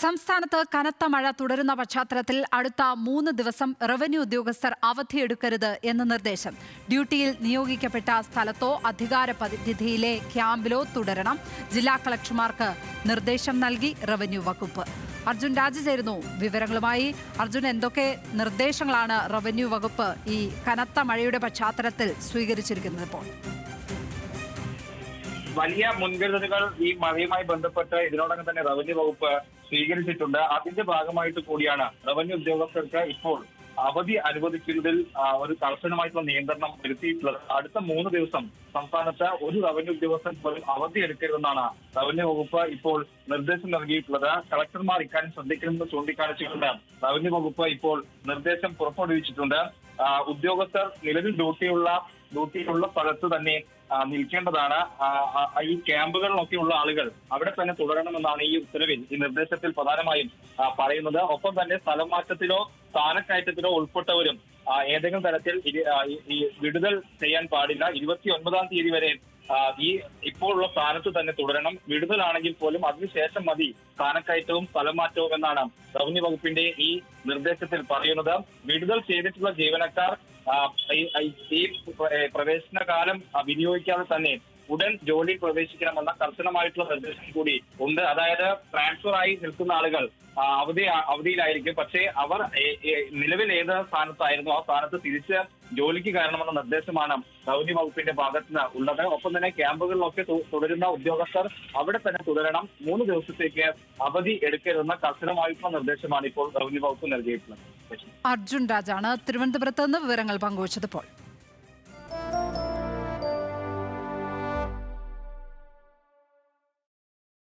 സംസ്ഥാനത്ത് കനത്ത മഴ തുടരുന്ന പശ്ചാത്തലത്തിൽ അടുത്ത 3 ദിവസം റവന്യൂ ഉദ്യോഗസ്ഥർ അവധിയെടുക്കരുത് എന്ന നിർദ്ദേശം. ഡ്യൂട്ടിയിൽ നിയോഗിക്കപ്പെട്ട സ്ഥലത്തോ അധികാര പരിധിയിലെ ക്യാമ്പിലോ തുടരണം. ജില്ലാ കളക്ടർമാർക്ക് നിർദ്ദേശം നൽകി റവന്യൂ വകുപ്പ്. അർജുൻ രാജ് ചേരുന്നു വിവരങ്ങളുമായി. അർജുൻ, എന്തൊക്കെ നിർദ്ദേശങ്ങളാണ് റവന്യൂ വകുപ്പ് ഈ കനത്ത മഴയുടെ പശ്ചാത്തലത്തിൽ സ്വീകരിച്ചിരിക്കുന്നത്? ഇപ്പോൾ വലിയ മുൻകരുതലുകൾ ഈ മഴയുമായി ബന്ധപ്പെട്ട് ഇതിനോടകം തന്നെ റവന്യൂ വകുപ്പ് സ്വീകരിച്ചിട്ടുണ്ട്. അതിന്റെ ഭാഗമായിട്ട് കൂടിയാണ് റവന്യൂ ഉദ്യോഗസ്ഥർക്ക് ഇപ്പോൾ അവധി അനുവദിക്കുന്നതിൽ ഒരു കർശനമായിട്ടുള്ള നിയന്ത്രണം വരുത്തിയിട്ടുള്ളത്. അടുത്ത 3 ദിവസം സംസ്ഥാനത്ത് ഒരു റവന്യൂ ഉദ്യോഗസ്ഥൻ പോലും അവധി എടുക്കരുതെന്നാണ് റവന്യൂ വകുപ്പ് ഇപ്പോൾ നിർദ്ദേശം നൽകിയിട്ടുള്ളത്. കളക്ടർമാർ ഇക്കാര്യം ശ്രദ്ധിക്കണമെന്ന് ചൂണ്ടിക്കാണിച്ചിട്ടുണ്ട്. റവന്യൂ വകുപ്പ് ഇപ്പോൾ നിർദ്ദേശം പുറപ്പെടുവിച്ചിട്ടുണ്ട്. ഉദ്യോഗസ്ഥർ നിലവിൽ ഡ്യൂട്ടിയുള്ള സ്ഥലത്ത് തന്നെ നിൽക്കേണ്ടതാണ്. ഈ ക്യാമ്പുകളിലൊക്കെയുള്ള ആളുകൾ അവിടെ തന്നെ തുടരണമെന്നാണ് ഈ ഉത്തരവിൽ, ഈ നിർദ്ദേശത്തിൽ പ്രധാനമായും പറയുന്നത്. ഒപ്പം തന്നെ സ്ഥലം മാറ്റത്തിലോ സ്ഥാനക്കയറ്റത്തിലോ ഉൾപ്പെട്ടവരും ഏതെങ്കിലും തരത്തിൽ ഈ വിടുതൽ ചെയ്യാൻ പാടില്ല. 29-ാം തീയതി വരെ ഈ ഇപ്പോഴുള്ള സ്ഥാനത്ത് തന്നെ തുടരണം. വിടുതലാണെങ്കിൽ പോലും അതിനുശേഷം മതി സ്ഥാനക്കയറ്റവും സ്ഥലം മാറ്റവും എന്നാണ് റവന്യൂ വകുപ്പിന്റെ ഈ നിർദ്ദേശത്തിൽ പറയുന്നത്. വിടുതൽ ചെയ്തിട്ടുള്ള ജീവനക്കാർ ഈ പ്രവേശന കാലം വിനിയോഗിക്കാതെ തന്നെ ഉടൻ ജോലിയിൽ പ്രവേശിക്കണമെന്ന കർശനമായിട്ടുള്ള നിർദ്ദേശം കൂടി ഉണ്ട്. അതായത് ട്രാൻസ്ഫർ ആയി നിൽക്കുന്ന ആളുകൾ അവധിയിലായിരിക്കും. പക്ഷേ അവർ നിലവിൽ ഏത് സ്ഥാനത്തായിരുന്നു ആ സ്ഥാനത്ത് തിരിച്ച് ജോലിക്ക് കയറണമെന്ന നിർദ്ദേശമാണ് റവന്യൂ വകുപ്പിന്റെ ഭാഗത്ത് ഉള്ളത്. ഒപ്പം തന്നെ ക്യാമ്പുകളിലൊക്കെ തുടരുന്ന ഉദ്യോഗസ്ഥർ അവിടെ തന്നെ തുടരണം. 3 ദിവസത്തേക്ക് അവധി എടുക്കരുതെന്ന കർശനമായിട്ടുള്ള നിർദ്ദേശമാണ് ഇപ്പോൾ റവന്യൂ വകുപ്പ് നൽകിയിട്ടുള്ളത്. അർജുൻ രാജാണ് തിരുവനന്തപുരത്ത് നിന്ന് വിവരങ്ങൾ പങ്കുവച്ചത്. ഇപ്പോൾ